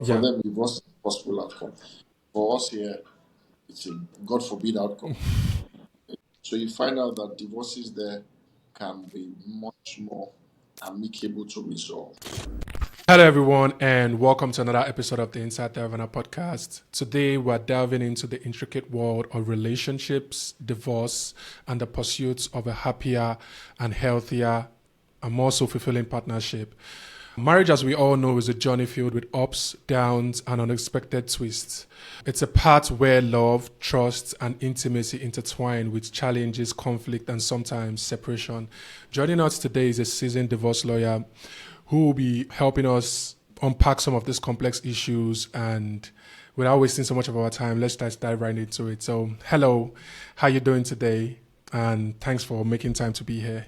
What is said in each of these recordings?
For Yeah. them, it was a possible outcome. For us here, it's a God forbid outcome. So you find out that divorces there can be much more amicable to resolve. Hello, everyone, and welcome to another episode of the Inside the Havana podcast. Today, we're delving into the intricate world of relationships, divorce, and the pursuits of a happier and healthier and more so fulfilling partnership. Marriage, as we all know, is a journey filled with ups, downs, and unexpected twists. It's a path where love, trust, and intimacy intertwine with challenges, conflict, and sometimes separation. Joining us today is a seasoned divorce lawyer who will be helping us unpack some of these complex issues. And without wasting so much of our time, let's just dive right into it. So, hello, how you doing today? And thanks for making time to be here.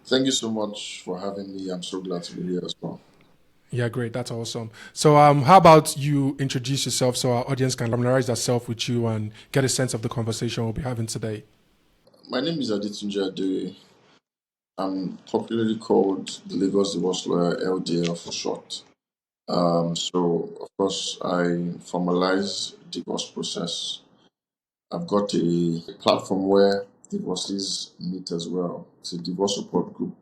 Thank you so much for having me. I'm so glad to be here as well. Yeah, great. That's awesome. So, how about you introduce yourself so our audience can familiarize themselves with you and get a sense of the conversation we'll be having today? My name is Adetunji Adeoye. I'm popularly called the Lagos Divorce Lawyer, LDL for short. So, of course, I formalize divorce process. I've got a platform where divorcees meet as well. It's a divorce support group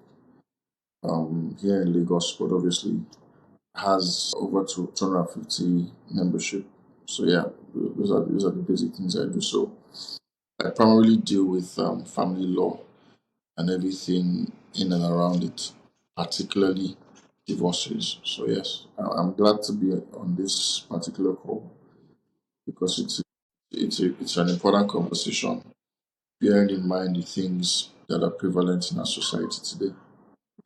here in Lagos, but obviously has over 250 membership. So yeah, those are the basic things I do. So I primarily deal with family law and everything in and around it, particularly divorces. So yes, I'm glad to be on this particular call because it's an important conversation, bearing in mind the things that are prevalent in our society today.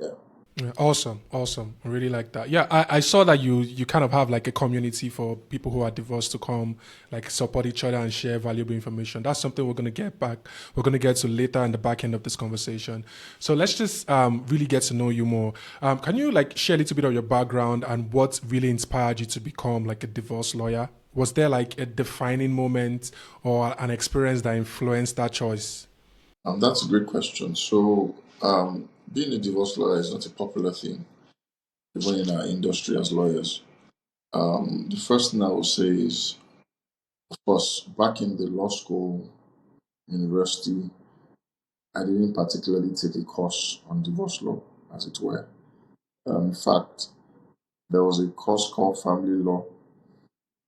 Yeah. Yeah, awesome, awesome. I really like that. Yeah, I saw that you kind of have like a community for people who are divorced to come like support each other and share valuable information. That's something we're gonna get back. We're gonna get to later in the back end of this conversation. So let's just really get to know you more. Can you like share a little bit of your background and what really inspired you to become like a divorce lawyer? Was there like a defining moment or an experience that influenced that choice? That's a great question. So, being a divorce lawyer is not a popular thing, even in our industry as lawyers. The first thing I will say is, of course, back in the law school, university, I didn't particularly take a course on divorce law, as it were. In fact, there was a course called family law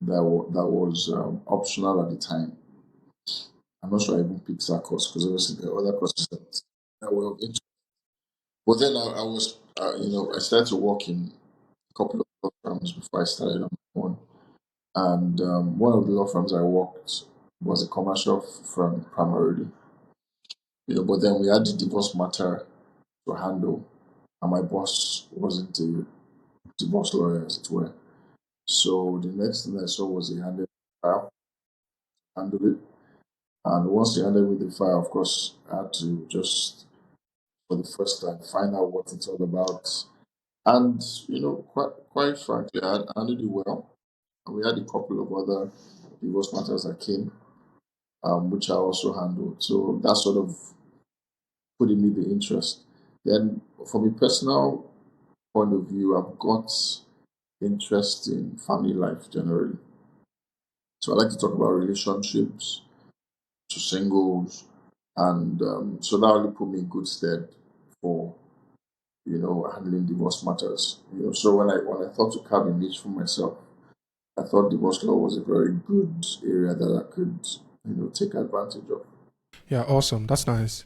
that was optional at the time. I'm not sure I even picked that course because obviously there are other courses that were of interest. But then I was, I started to work in a couple of law firms before I started on my own. And one of the law firms I worked was a commercial firm primarily. But then we had the divorce matter to handle, and my boss wasn't a divorce lawyer, as it were. So the next thing I saw was he handled it. And once he handed me the file, of course, I had to just, for the first time, find out what it's all about. And, quite frankly, I handled it well. And we had a couple of other divorce matters that came, which I also handled. So that sort of put in me the interest. Then, from a personal point of view, I've got interest in family life generally. So I like to talk about relationships to singles, and so that really put me in good stead for handling divorce matters. So when I thought to carve a niche for myself, I thought divorce law was a very good area that I could take advantage of. Yeah, awesome. That's nice.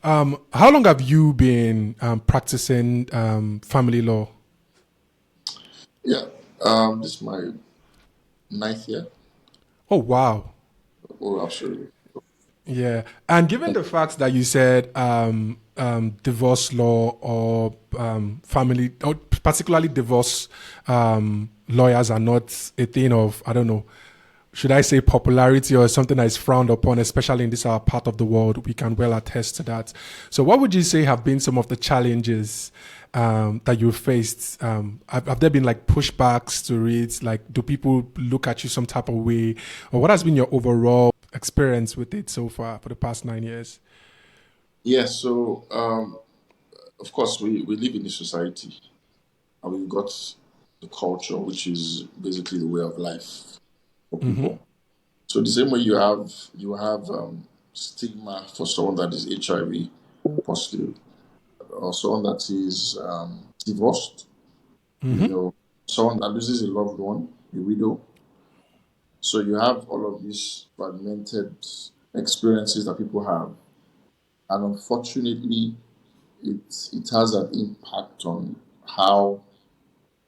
How long have you been practicing family law? Yeah, this is my ninth year. Oh, wow. Oh, absolutely. Yeah. And given the fact that you said divorce law or family, or particularly divorce lawyers are not a thing of, I don't know, should I say popularity or something that is frowned upon, especially in this our part of the world, we can well attest to that. So, what would you say have been some of the challenges that you faced? Have there been like pushbacks to it? Like, do people look at you some type of way, or what has been your overall experience with it so far for the past 9 years? Yeah, so of course we live in a society and we've got the culture, which is basically the way of life for Mm-hmm. people. So the same way you have stigma for someone that is HIV positive or someone that is divorced, you Mm-hmm. know, someone that loses a loved one, a widow. So you have all of these fragmented experiences that people have, and unfortunately, it has an impact on how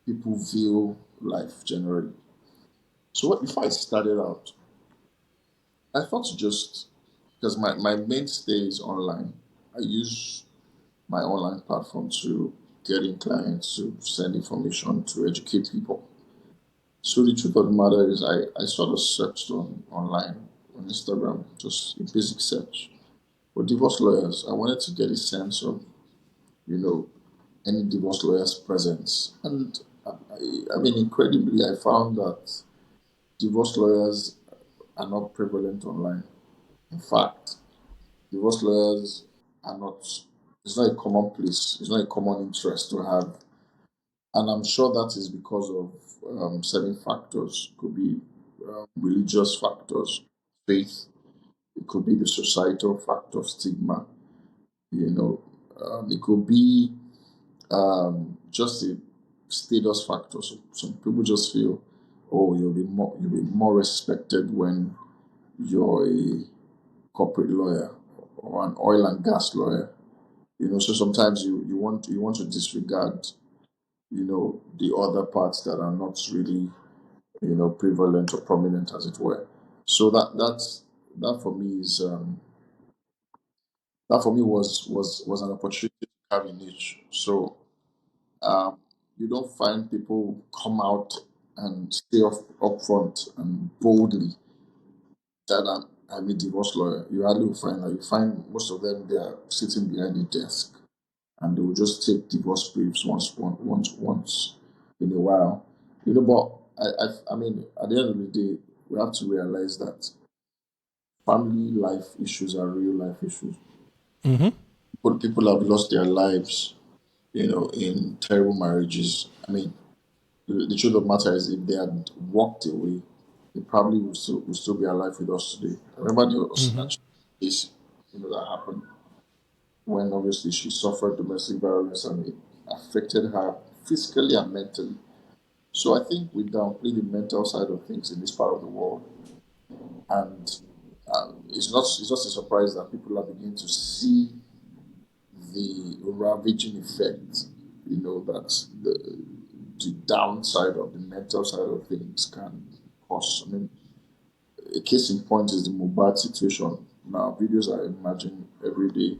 people view life generally. So before I started out, I thought to just because my mainstay is online. I use my online platform to get in clients, to send information, to educate people. So the truth of the matter is I sort of searched online on Instagram, just a basic search for divorce lawyers. I wanted to get a sense of, you know, any divorce lawyers' presence. And I mean, incredibly, I found that divorce lawyers are not prevalent online. In fact, divorce lawyers are not, it's not a common place, it's not a common interest to have. And I'm sure that is because of certain factors. Could be religious factors, faith, it could be the societal factor of stigma, you know, it could be just a status factor. So some people just feel, oh, you'll be more respected when you're a corporate lawyer or an oil and gas lawyer. So sometimes you want to disregard, the other parts that are not really, prevalent or prominent, as it were. So that for me is that for me was an opportunity to have a niche. So um, you don't find people come out and stay up front and boldly that I'm a divorce lawyer. You hardly will find that. You find most of them, they are sitting behind a desk and they will just take divorce briefs once in a while. But I mean, at the end of the day, we have to realize that family life issues are real life issues. Mm-hmm. But people have lost their lives, in terrible marriages. I mean, the truth of the matter is, if they had walked away, they probably would still be alive with us today. I remember there was Mm-hmm. actually a case, that happened when obviously she suffered domestic violence and it affected her physically and mentally. So I think we downplay the mental side of things in this part of the world, and it's not a surprise that people are beginning to see the ravaging effect, that the downside of the mental side of things can cause. I mean, a case in point is the Mubad situation. Now, videos are emerging every day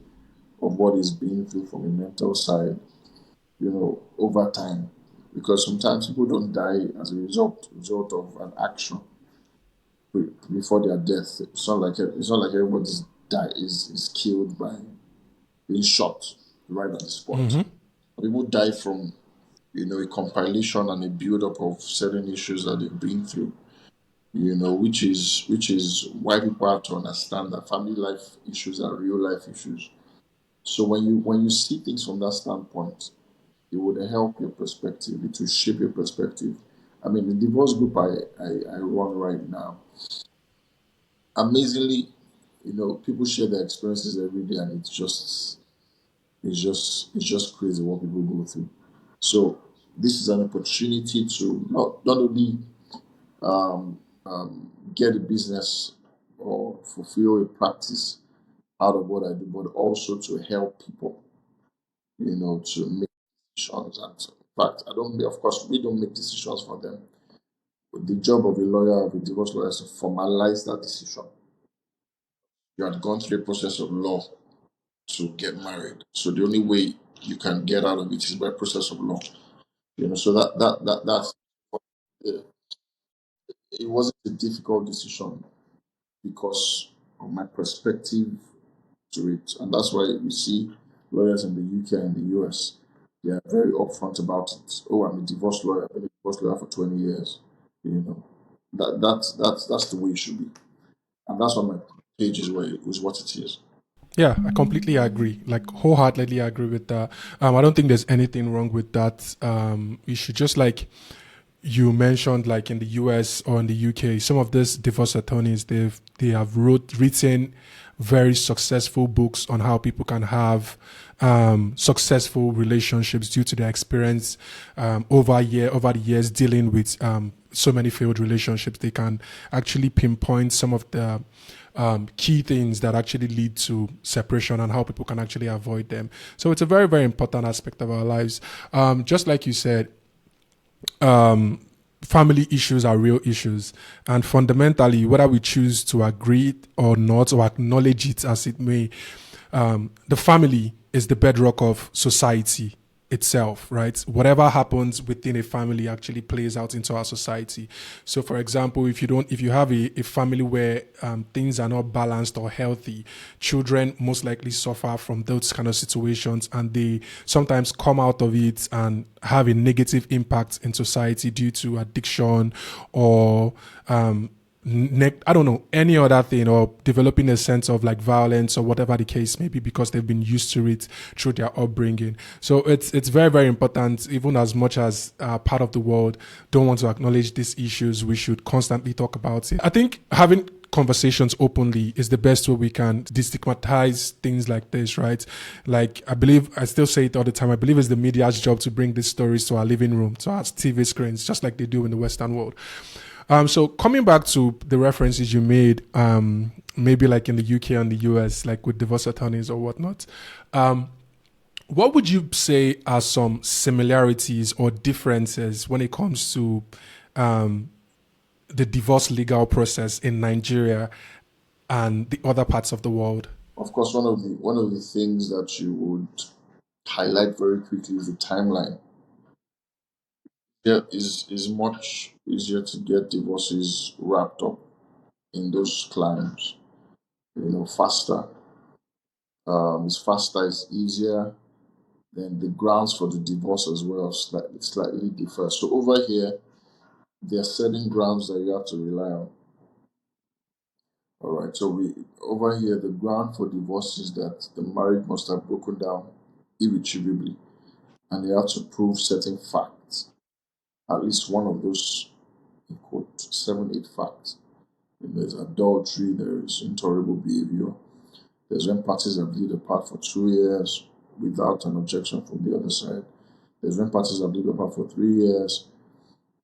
of what is being through from a mental side, over time. Because sometimes people don't die as a result of an action before their death. It's not like everybody's die is killed by being shot right on the spot. Mm-hmm. People die from a compilation and a build up of certain issues that they've been through. Which is why people have to understand that family life issues are real life issues. So when you see things from that standpoint, it would help your perspective. It will shape your perspective. I mean, the divorce group I run right now, amazingly, people share their experiences every day, and it's just crazy what people go through. So this is an opportunity to not only get a business or fulfill a practice out of what I do, but also to help people, to make decisions. And so, in fact, I don't. Of course, we don't make decisions for them. But the job of a lawyer, of a divorce lawyer, is to formalize that decision. You had gone through a process of law to get married, so the only way you can get out of it is by process of law. So that's uh, it wasn't a difficult decision because of my perspective to it. And that's why we see lawyers in the UK and the US, they are very upfront about it. Oh, I'm a divorce lawyer. I've been a divorce lawyer for 20 years. You know, that's the way it should be. And that's why my page is what it is. Yeah, I completely agree. Like wholeheartedly agree with that. I don't think there's anything wrong with that. You should just like you mentioned, like in the US or in the UK, some of these divorce attorneys, they have written very successful books on how people can have successful relationships due to their experience over the years dealing with so many failed relationships. They can actually pinpoint some of the key things that actually lead to separation and how people can actually avoid them. So it's a very, very important aspect of our lives. Just like you said, family issues are real issues. And fundamentally, whether we choose to agree or not, or acknowledge it as it may, the family is the bedrock of society itself, right? Whatever happens within a family actually plays out into our society. So, for example, if you have a family where things are not balanced or healthy, children most likely suffer from those kind of situations, and they sometimes come out of it and have a negative impact in society due to addiction or I don't know, any other thing, or developing a sense of like violence or whatever the case may be, because they've been used to it through their upbringing. So it's very, very important. Even as much as part of the world don't want to acknowledge these issues, we should constantly talk about it. I think having conversations openly is the best way we can destigmatize things like this, right? Like, I still say it all the time, I believe it's the media's job to bring these stories to our living room, to our TV screens, just like they do in the Western world. So coming back to the references you made, maybe like in the UK and the US, like with divorce attorneys or whatnot, what would you say are some similarities or differences when it comes to the divorce legal process in Nigeria and the other parts of the world? Of course, one of the things that you would highlight very quickly is the timeline. There is much easier to get divorces wrapped up in those climes. Faster. It's faster. It's easier. Then the grounds for the divorce as well slightly differ. So over here, there are certain grounds that you have to rely on. All right. So we over here, the ground for divorce is that the marriage must have broken down irretrievably, and they have to prove certain facts. At least one of those, in quote, 7, 8 facts. There's adultery, there's intolerable behavior, there's when parties have lived apart for 2 years without an objection from the other side. There's when parties have lived apart for 3 years.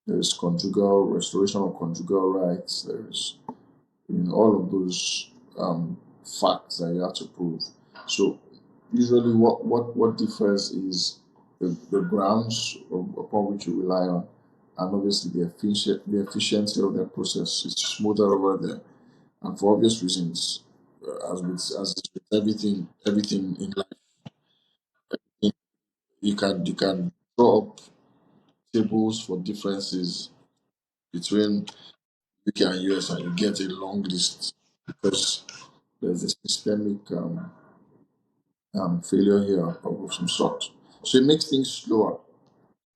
There's conjugal restoration of conjugal rights. There's all of those facts that you have to prove. So usually, what differs is the grounds upon which you rely on, and obviously the efficiency of that process is smoother over there, and for obvious reasons, as with everything in life, you can draw up tables for differences between UK and US, and you get a long list because there's a systemic failure here of some sort. So it makes things slower.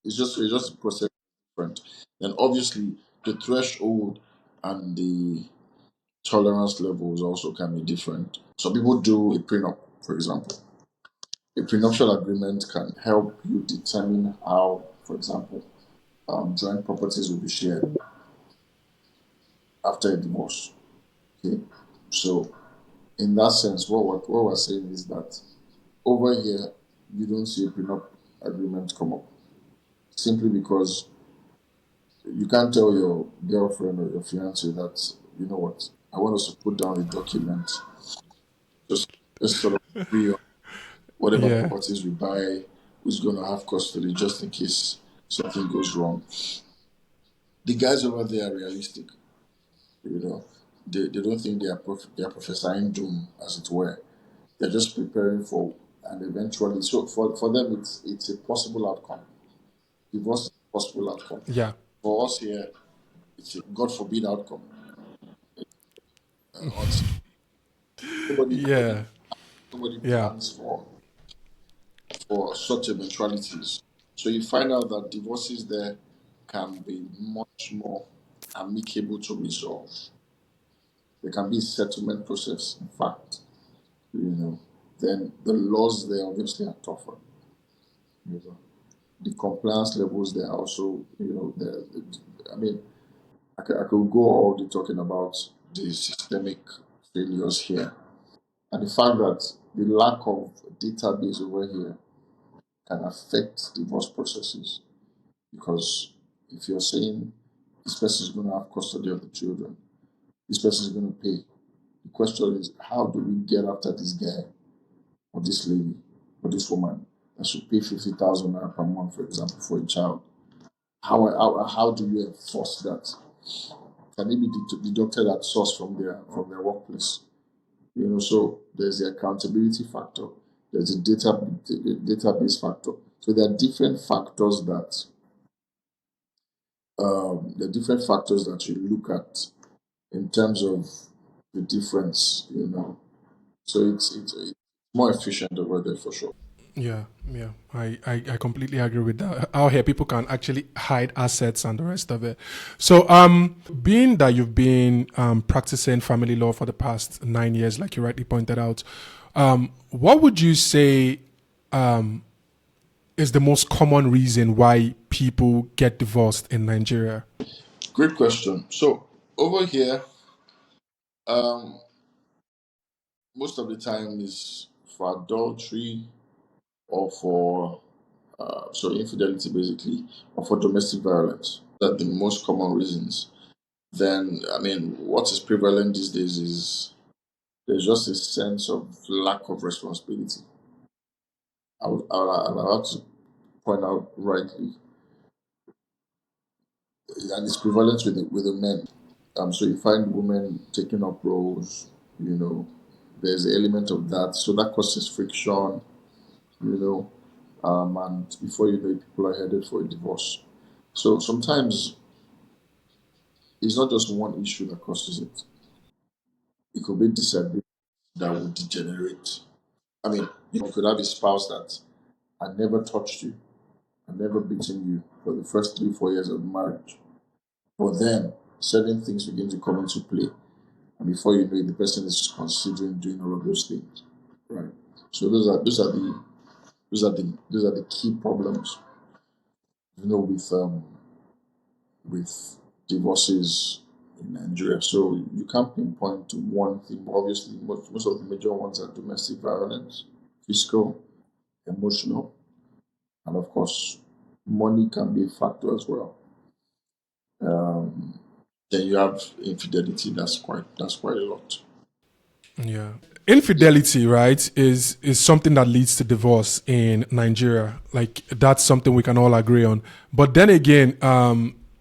It's just a process different. And obviously the threshold and the tolerance levels also can be different. So people do a prenup, for example. A prenuptial agreement can help you determine how, for example, joint properties will be shared after a divorce. Okay, so in that sense, what we're saying is that over here you don't see a prenup agreement come up simply because you can't tell your girlfriend or your fiance that, you know what, I want us to put down a document, just let's sort of agree on whatever Yeah. properties we buy, who's going to have custody, just in case something goes wrong. The guys over there are realistic, you know. They don't think they are prophesying doom, as it were. They're just preparing for and eventually. So for them, it's a possible outcome. Divorce is a possible outcome. Yeah. For us here, it's a God forbid outcome. Odds. Nobody, nobody, Yeah. nobody Yeah. plans for such eventualities. So you find out that divorces there can be much more amicable to resolve. There can be a settlement process, in fact, you know. Then the laws there obviously are tougher. You know. the compliance levels there are also, I mean, I could go all day talking about the systemic failures here. And the fact that the lack of database over here can affect divorce processes. Because if you're saying this person is going to have custody of the children, this person is going to pay, the question is, how do we get after this guy or this lady or this woman that should pay 50,000 naira per month, for example, for a child? How do we enforce that? Can it be deducted at source from their workplace? So there's the accountability factor, there's the database factor. So there are different factors that you look at in terms of the difference. So it's more efficient over there for sure. Yeah, yeah, I completely agree with that. Out here, people can actually hide assets and the rest of it. So, being that you've been practicing family law for the past 9 years, like you rightly pointed out, what would you say is the most common reason why people get divorced in Nigeria? Great question. So over here, um, most of the time is for adultery or for infidelity basically, or for domestic violence. That are the most common reasons. Then I mean, what is prevalent these days is there's just a sense of lack of responsibility. I have to point out rightly, and it's prevalent with the men. So you find women taking up roles. You know, there's an element of that, so that causes friction. You know, and before you know it, people are headed for a divorce. So sometimes it's not just one issue that causes it. It could be disagreement that will degenerate. I mean, you could have a spouse that I never touched you, I never beaten you for the first 3, 4 years of marriage. But then certain things begin to come into play. And before you know it, the person is considering doing all of those things. Right. So those are the key problems, with divorces in Nigeria. So you can't pinpoint to one thing, but obviously most of the major ones are domestic violence, physical, emotional, and of course money can be a factor as well. Um, then you have infidelity. That's quite a lot. Yeah. Infidelity, right, is something that leads to divorce in Nigeria. Like that's something we can all agree on. But then again,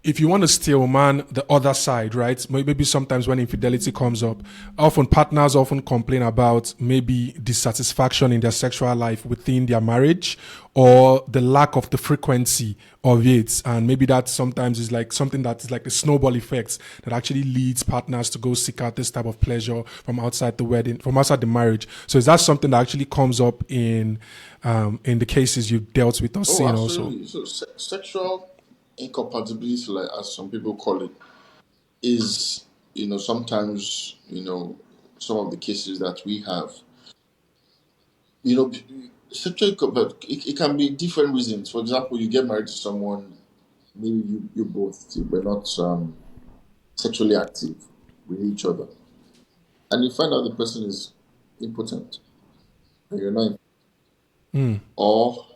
if you want to steal man the other side, right? Maybe sometimes when infidelity comes up, often partners often complain about maybe dissatisfaction in their sexual life within their marriage or the lack of the frequency of it. And maybe that sometimes is like something that is like the snowball effects that actually leads partners to go seek out this type of pleasure from outside the wedding, from outside the marriage. So is that something that actually comes up in the cases you've dealt with or Oh, seen also? absolutely. So sexual incompatibility, like as some people call it, is sometimes some of the cases that we have. You know, but it can be different reasons. For example, you get married to someone, maybe you both were not sexually active with each other, and you find out the person is impotent, and you're not, or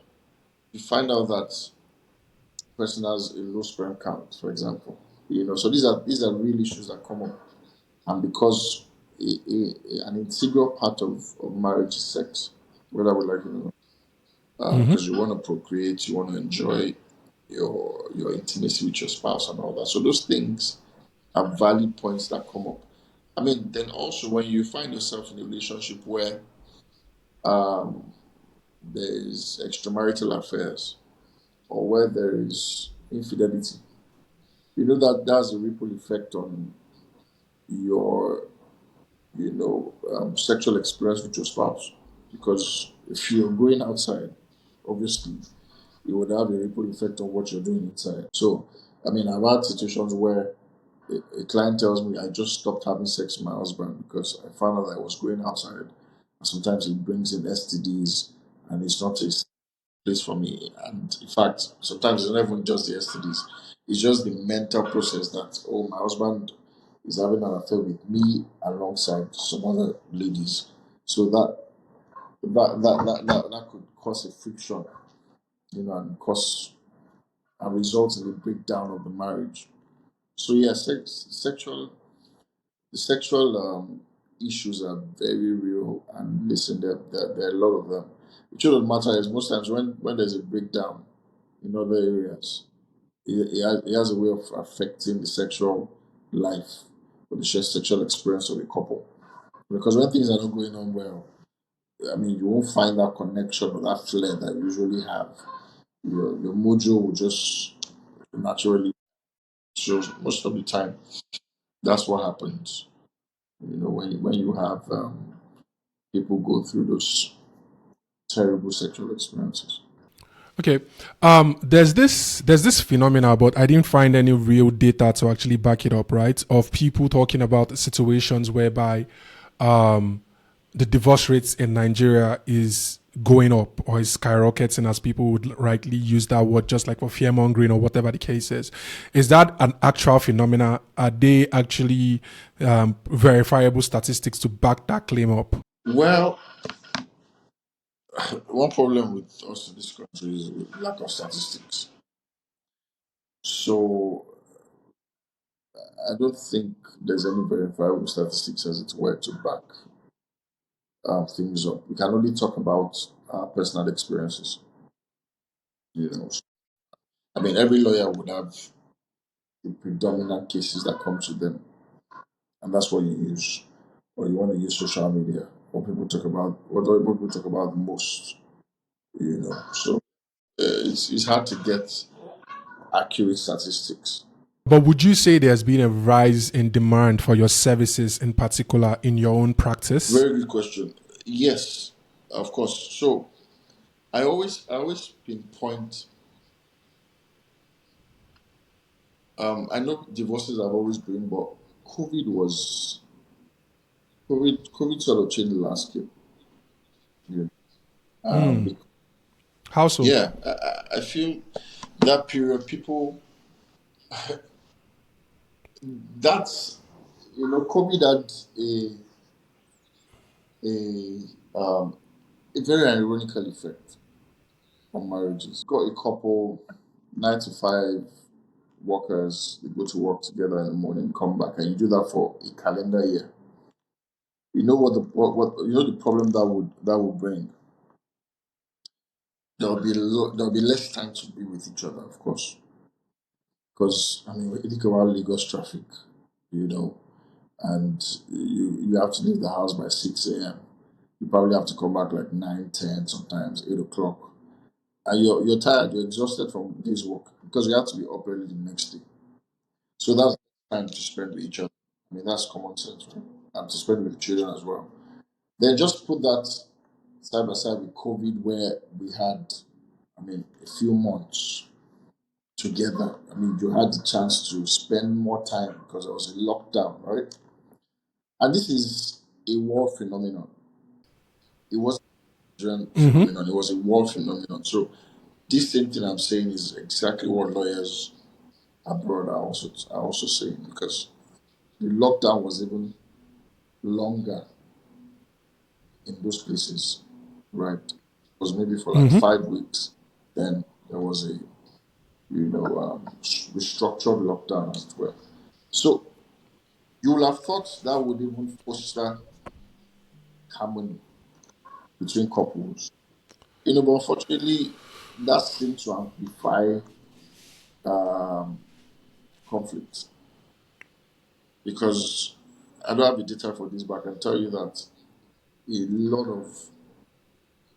you find out that the person has a low sperm count, for example. So these are real issues that come up, and because an integral part of marriage is sex, whether we like it or not, because you want to procreate, you want to enjoy your intimacy with your spouse and all that. So those things are valid points that come up. I mean, then also when you find yourself in a relationship where um, there is extramarital affairs or where there is infidelity, you know that that's a ripple effect on your, sexual experience with your spouse. Because if you're going outside, obviously it would have a ripple effect on what you're doing inside. So, I mean, I've had situations where a client tells me I just stopped having sex with my husband because I found out that I was going outside. And sometimes it brings in STDs and it's not a place for me. And in fact, sometimes it's not even just the STDs. It's just the mental process that, oh, my husband is having an affair with me alongside some other ladies. So that could cause a friction, and cause and result in the breakdown of the marriage. So yeah, the sexual issues are very real, and listen, there are a lot of them. The truth of the matter is, most times when there's a breakdown in other areas, it has a way of affecting the sexual life or the sexual experience of a couple. Because when things are not going on well, I mean, you won't find that connection or that flair that you usually have. Your mojo will just naturally show most of the time. That's what happens. When you have people go through those terrible sexual experiences. Okay. There's this phenomena, but I didn't find any real data to actually back it up, right? Of people talking about situations whereby um the divorce rates in Nigeria is going up or is skyrocketing, as people would rightly use that word, just like for fear mongering or whatever the case is. Is that an actual phenomena? Are they actually verifiable statistics to back that claim up? Well, one problem with us in this country is with lack of statistics. So I don't think there's any verifiable statistics, as it were, to back things up. We can only talk about personal experiences. You know, I mean, every lawyer would have the predominant cases that come to them, and that's what you use. Or you want to use social media. What people talk about the most. So it's hard to get accurate statistics. But would you say there's been a rise in demand for your services in particular in your own practice? Very good question. Yes, of course. So I always pinpoint. I know divorces have always been, but COVID was COVID sort of changed the landscape. Yeah. Because, How so? yeah, I feel that period people that's COVID had a a very ironical effect on marriages. Got a couple 9 to 5 workers, they go to work together in the morning, come back, and you do that for a calendar year. You know the problem that would bring. There'll be less time to be with each other, of course, because I mean, you think about Lagos traffic, you know, and you have to leave the house by 6 a.m. You probably have to come back like 9, 10, sometimes 8 o'clock, and you're tired, you're exhausted from this work because you have to be up early the next day. So that's time to spend with each other. I mean, that's common sense, right? And to spend with the children as well. Then just put that side by side with COVID, where we had, I mean, a few months together. I mean, you had the chance to spend more time because there was a lockdown, right? And this is a world phenomenon. It wasn't a Nigerian phenomenon, it was a world phenomenon. So this same thing I'm saying is exactly what lawyers abroad are also saying, because the lockdown was even longer in those places, right? It was maybe for like 5 weeks. Then there was a restructured lockdown as well. So you will have thought that would even foster harmony between couples. But unfortunately, that seems to amplify um, conflicts, because I don't have the data for this, but I can tell you that a lot of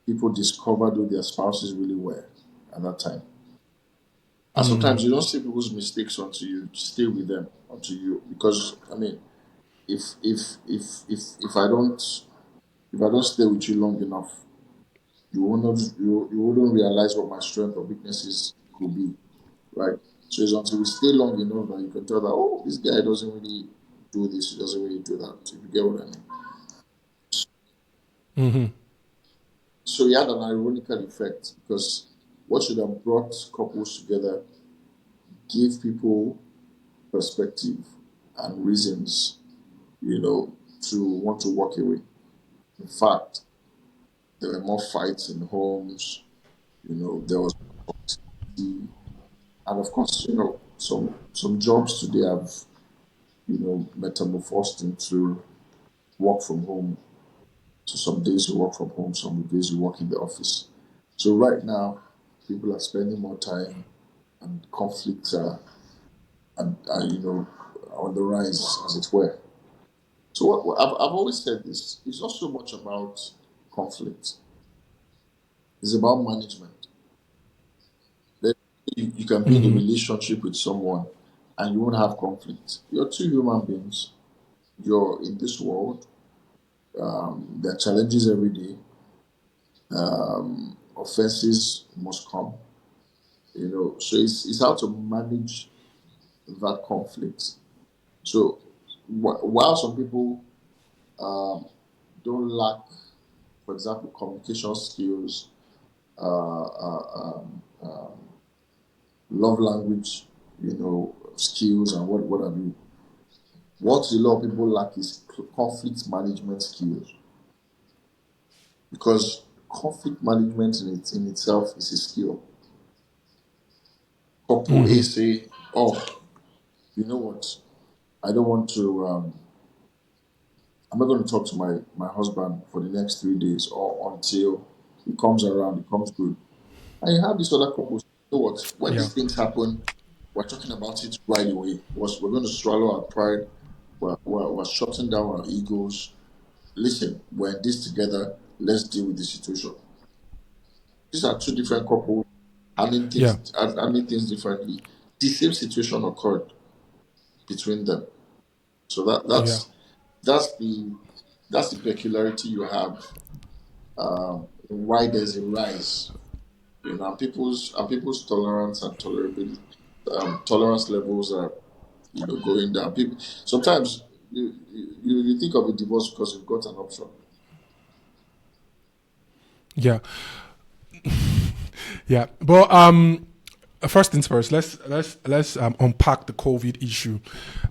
people discovered who their spouses really were at that time. And sometimes you don't see people's mistakes until you stay with them, until you, because I mean, if I don't stay with you long enough, you wouldn't realize what my strength or weaknesses could be, right? So it's until we stay long enough that you can tell that, oh, this guy doesn't really do this, he doesn't really do that. If you get what I mean. So he had an ironical effect, because what should have brought couples together, give people perspective and reasons, to want to walk away. In fact, there were more fights in homes, there was toxicity, and of course, some jobs today have, metamorphosed into work from home. So some days you work from home, some days you work in the office. So right now, people are spending more time, and conflicts are on the rise, as it were. So I've always said this: it's not so much about conflict; it's about management. That you can be in a Mm-hmm. relationship with someone, and you won't have conflict. You're two human beings. You're in this world. There are challenges every day. Offenses must come. So it's how to manage that conflict. So while some people um, don't lack, for example, communication skills, love language, skills, and what have you. What a lot of people lack is conflict management skills, because conflict management in itself is a skill. Couple A Mm-hmm. say, "Oh, you know what? I don't want to. I'm not going to talk to my husband for the next 3 days, or until he comes around. He comes good." And you have this other couple say, "You know what? When Yeah. these things happen, we're talking about it right away. We're going to swallow our pride. We're shutting down our egos. Listen, we're in this together. Let's deal with the situation." These are two different couples Yeah. handling things differently. The same situation occurred between them. So Yeah. that's the that's the peculiarity you have. Why there's a rise, and people's tolerance and tolerability, tolerance levels are, going down. People sometimes you think of a divorce because you've got an option. Yeah. Yeah. But first things first, let's unpack the COVID issue.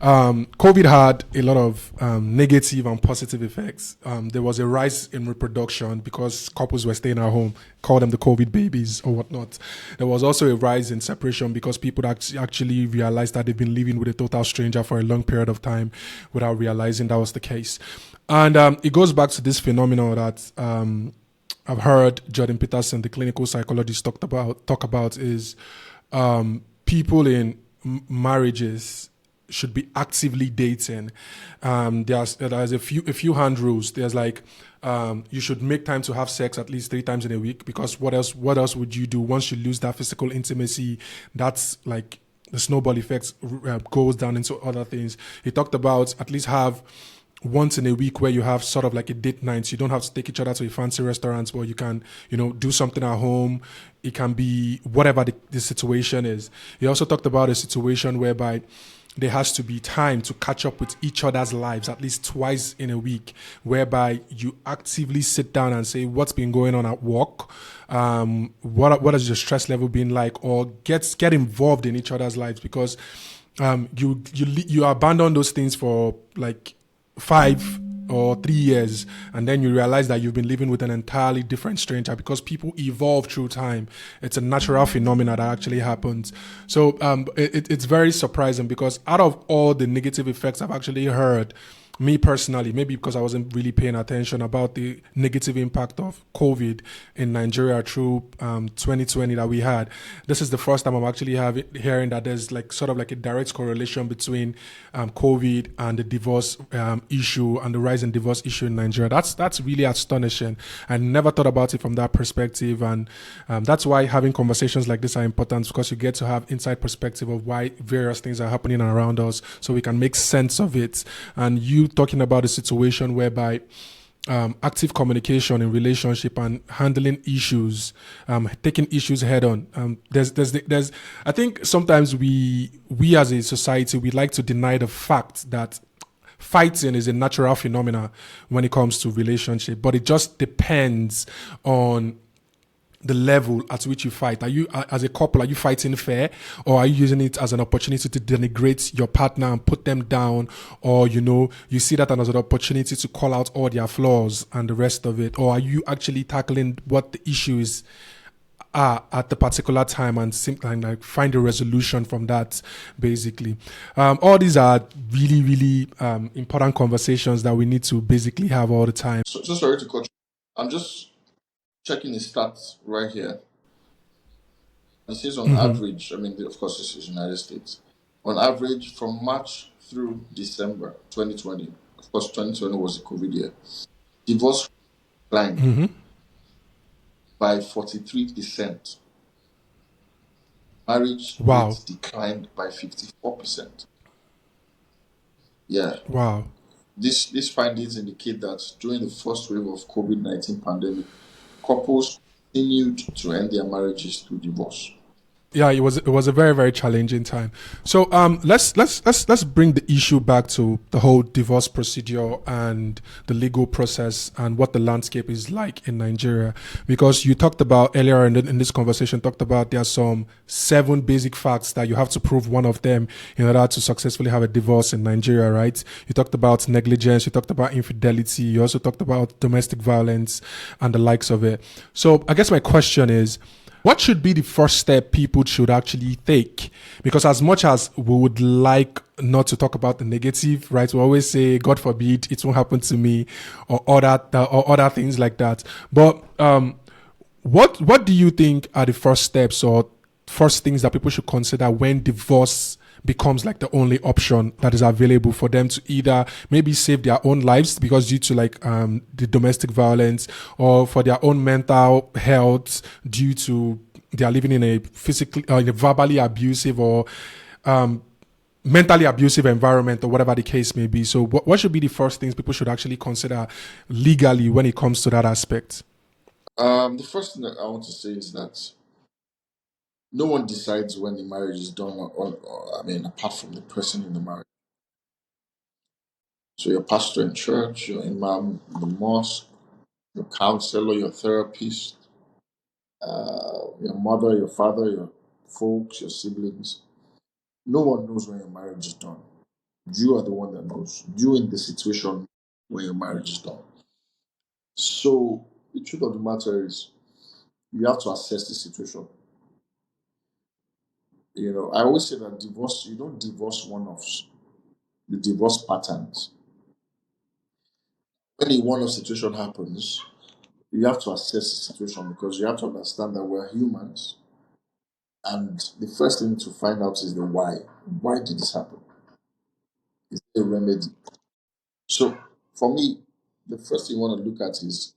COVID had a lot of negative and positive effects. There was a rise in reproduction because couples were staying at home, call them the COVID babies or whatnot. There was also a rise in separation because people actually realized that they've been living with a total stranger for a long period of time without realizing that was the case. And it goes back to this phenomenon that I've heard Jordan Peterson, the clinical psychologist, talk about is people in marriages should be actively dating. There's a few hand rules. There's like you should make time to have sex at least 3 times in a week, because what else would you do once you lose that physical intimacy? That's like the snowball effect goes down into other things. He talked about at least have once in a week where you have sort of like a date night. So you don't have to take each other to a fancy restaurant, but you can, do something at home. It can be whatever the situation is. He also talked about a situation whereby there has to be time to catch up with each other's lives at least twice in a week, whereby you actively sit down and say what's been going on at work, what has your stress level been like, or get involved in each other's lives, because you abandon those things for like 5 or 3 years, and then you realize that you've been living with an entirely different stranger, because people evolve through time. It's a natural phenomenon that actually happens. So it's very surprising, because out of all the negative effects I've actually heard, me personally, maybe because I wasn't really paying attention about the negative impact of COVID in Nigeria through 2020 that we had. This is the first time I'm actually hearing that there's like sort of like a direct correlation between COVID and the divorce issue and the rise in divorce issue in Nigeria. That's really astonishing. I never thought about it from that perspective, and that's why having conversations like this are important, because you get to have inside perspective of why various things are happening around us, so we can make sense of it. And you talking about a situation whereby active communication in relationship and handling issues, taking issues head on. There's. I think sometimes we as a society, we like to deny the fact that fighting is a natural phenomena when it comes to relationship, but it just depends on the level at which you fight? Are you, as a couple, are you fighting fair, or are you using it as an opportunity to denigrate your partner and put them down, or you see that as an opportunity to call out all their flaws and the rest of it, or are you actually tackling what the issue is at the particular time and like find a resolution from that, basically? All these are really, really important conversations that we need to basically have all the time. So sorry to cut you. I'm just checking the stats right here. It says on average, I mean, of course, this is United States. On average, from March through December 2020, of course, 2020 was the COVID year, divorce declined by 43%. Marriage Wow. rate declined by 54%. Yeah. Wow. These findings indicate that during the first wave of COVID-19 pandemic, couples continued to end their marriages through divorce. Yeah, it was a very, very challenging time. So let's bring the issue back to the whole divorce procedure and the legal process and what the landscape is like in Nigeria, because you talked about earlier in this conversation, talked about there are some 7 basic facts that you have to prove one of them in order to successfully have a divorce in Nigeria, right? You talked about negligence, you talked about infidelity, you also talked about domestic violence and the likes of it. So I guess my question is, what should be the first step people should actually take? Because as much as we would like not to talk about the negative, right? We always say, God forbid, it won't happen to me, or other things like that. But what do you think are the first steps or first things that people should consider when divorce becomes like the only option that is available for them to either maybe save their own lives because due to like the domestic violence, or for their own mental health due to they are living in a physically in a verbally abusive or mentally abusive environment, or whatever the case may be? So what should be the first things people should actually consider legally when it comes to that aspect? The first thing that I want to say is that no one decides when the marriage is done, I mean, apart from the person in the marriage. So your pastor in church, your imam in the mosque, your counselor, your therapist, your mother, your father, your folks, your siblings. No one knows when your marriage is done. You are the one that knows. You in the situation when your marriage is done. So the truth of the matter is, you have to assess the situation. I always say that divorce, you don't divorce one-offs, you divorce patterns. When a one-off situation happens, you have to assess the situation because you have to understand that we're humans, and the first thing to find out is the why. Why did this happen? Is there a remedy? So for me, the first thing you want to look at is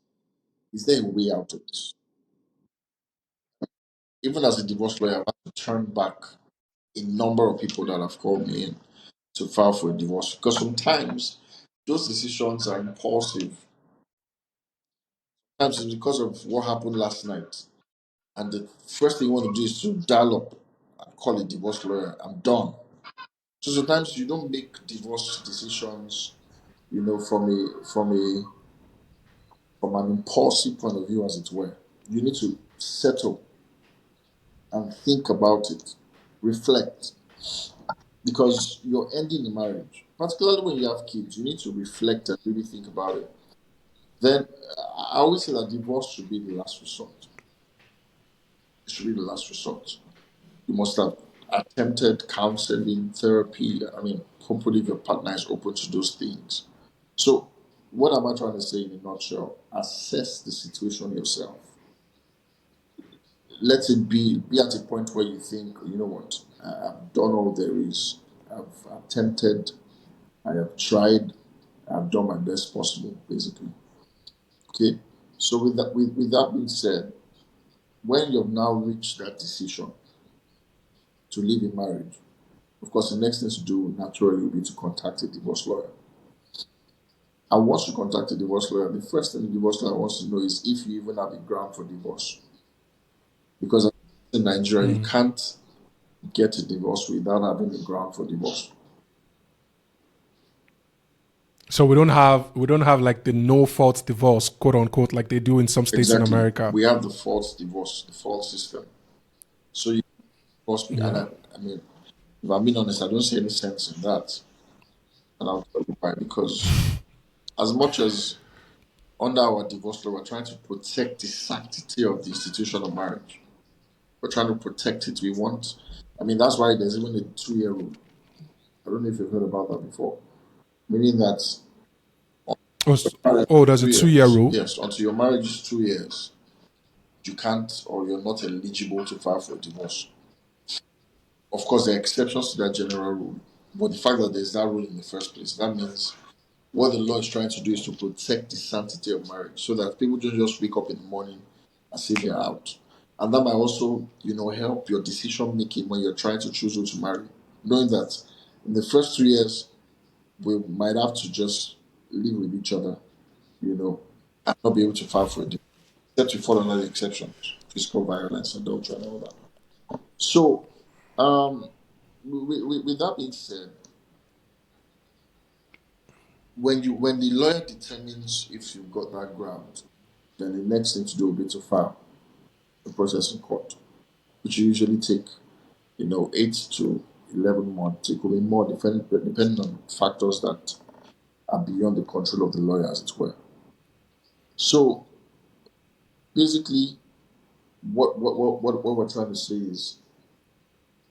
there a way out of this? Even as a divorce lawyer, I have to turn back a number of people that have called me in to file for a divorce because sometimes those decisions are impulsive. Sometimes it's because of what happened last night. And the first thing you want to do is to dial up and call a divorce lawyer. I'm done. So sometimes you don't make divorce decisions, from an impulsive point of view, as it were. You need to settle and think about it, reflect, because you're ending the marriage. Particularly when you have kids, you need to reflect and really think about it. Then I always say that divorce should be the last resort. It should be the last resort. You must have attempted counseling, therapy. I mean, hopefully, if your partner is open to those things. So, what am I trying to say in a nutshell? Assess the situation yourself. Let it be at a point where you think, you know what, I've done all there is. I've attempted, I have tried, I've done my best possible, basically. Okay. So with that being said, when you've now reached that decision to live in marriage, of course, the next thing to do naturally will be to contact a divorce lawyer. And once you contact a divorce lawyer, the first thing the divorce lawyer wants to know is if you even have a ground for divorce. Because in Nigeria, you can't get a divorce without having a ground for divorce. So we don't have like the no fault divorce, quote unquote, like they do in some states in Exactly. America. We have the false divorce, the false system. So you divorce me, and Yeah. I mean, if I'm being honest, I don't see any sense in that, and I'll tell you why. Because as much as under our divorce law, we're trying to protect the sanctity of the institution of marriage. We're trying to protect it. We want. I mean, that's why there's even a 2 year rule. I don't know if you've heard about that before. Meaning that Oh, marriage oh, is there's a two 2 year years. rule. Yes, until your marriage is 2 years, you can't or you're not eligible to file for a divorce. Of course, there are exceptions to that general rule, but the fact that there's that rule in the first place, that means what the law is trying to do is to protect the sanctity of marriage, so that people don't just wake up in the morning and say they're out, and that might also, help your decision making when you're trying to choose who to marry, knowing that in the first 2 years we might have to just live with each other, and not be able to file for a divorce, except you fall under the exceptions, physical violence, adultery, and all that. So, um, with that being said, when the lawyer determines if you've got that ground, then the next thing to do will be to file the process in court, which usually take 8 to 11 months. It could be more depending on factors that are beyond the control of the lawyer, as it were. So basically, what we're trying to say is,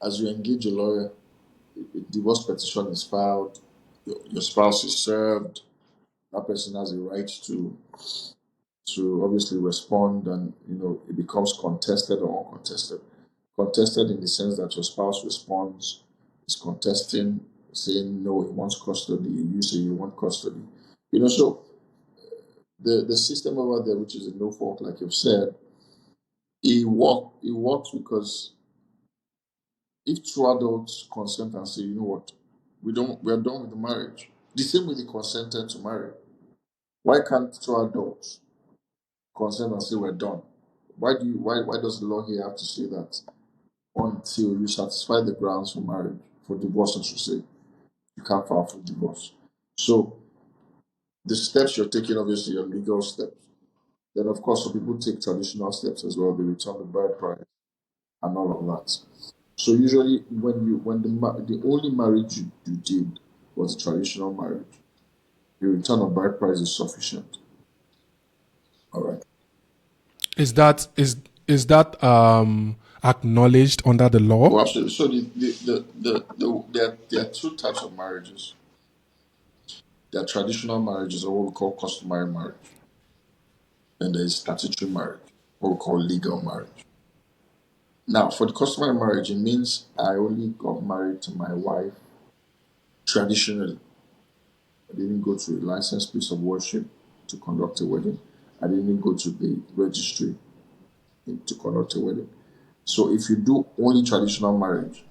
as you engage a lawyer, a divorce petition is filed, your spouse is served, that person has a right to obviously respond, and it becomes contested or uncontested. Contested in the sense that your spouse responds, is contesting, saying no, he wants custody, you say you want custody. So the system over there, which is a no fault, like you've said, it works because if two adults consent and say, you know what, we're done with the marriage. The same way they consented to marry. Why can't two adults consent and say we're done? Why does the law here have to say that until you satisfy the grounds for marriage, for divorce I should say, you can't file for divorce? So the steps you're taking, obviously, are legal steps. Then of course some people take traditional steps as well. They return the bride price and all of that. So usually when the only marriage you did was a traditional marriage, the return of bride price is sufficient. All right. Is that acknowledged under the Oh, law? absolutely. So there are two types of marriages. There are traditional marriages, or what we call customary marriage. And there is statutory marriage, what we call legal marriage. Now, for the customary marriage, it means I only got married to my wife traditionally. I didn't go to a licensed place of worship to conduct a wedding. I didn't go to the registry to conduct a wedding. So if you do only traditional marriage,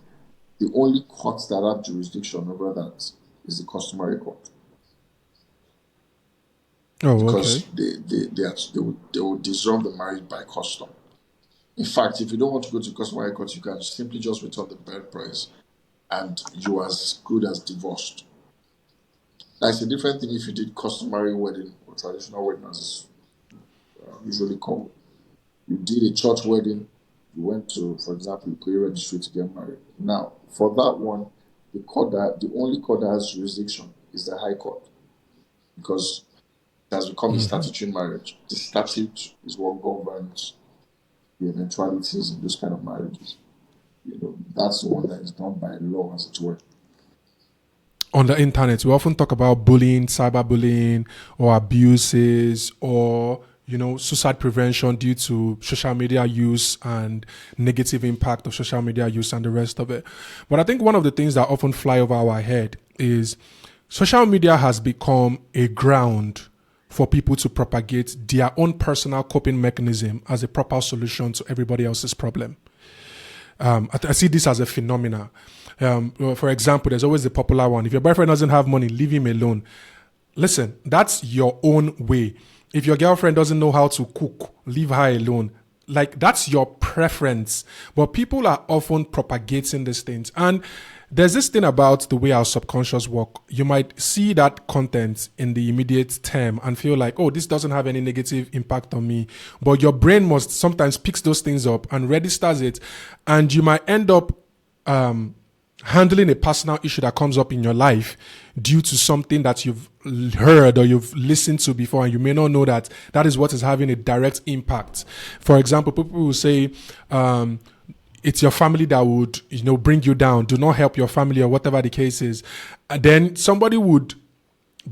the only courts that have jurisdiction over that is the customary court, Oh, okay. because they will dissolve the marriage by custom. In fact, if you don't want to go to customary court, you can simply just return the bride price and you are as good as divorced. That's a different thing if you did customary wedding or traditional wedding, as it's usually called. You did a church wedding, you went to, for example, Korea registry to get married. Now, for that one, the only court that has jurisdiction is the High Court, because it has become a statutory marriage. The statute is what governs the eventualities in those kind of marriages. That's the one that is done by law, as it were. On the internet, we often talk about bullying, cyberbullying, or abuses, or suicide prevention due to social media use and negative impact of social media use and the rest of it. But I think one of the things that often fly over our head is social media has become a ground for people to propagate their own personal coping mechanism as a proper solution to everybody else's problem. I see this as a phenomena. For example, there's always the popular one. If your boyfriend doesn't have money, leave him alone. Listen, that's your own way. If your girlfriend doesn't know how to cook, leave her alone. Like, that's your preference. But people are often propagating these things. And there's this thing about the way our subconscious work. You might see that content in the immediate term and feel like, oh, this doesn't have any negative impact on me. But your brain must sometimes picks those things up and registers it. And you might end up handling a personal issue that comes up in your life due to something that you've heard or you've listened to before, and you may not know that that is what is having a direct impact. For example, people will say, it's your family that would, bring you down. Do not help your family, or whatever the case is. And then somebody would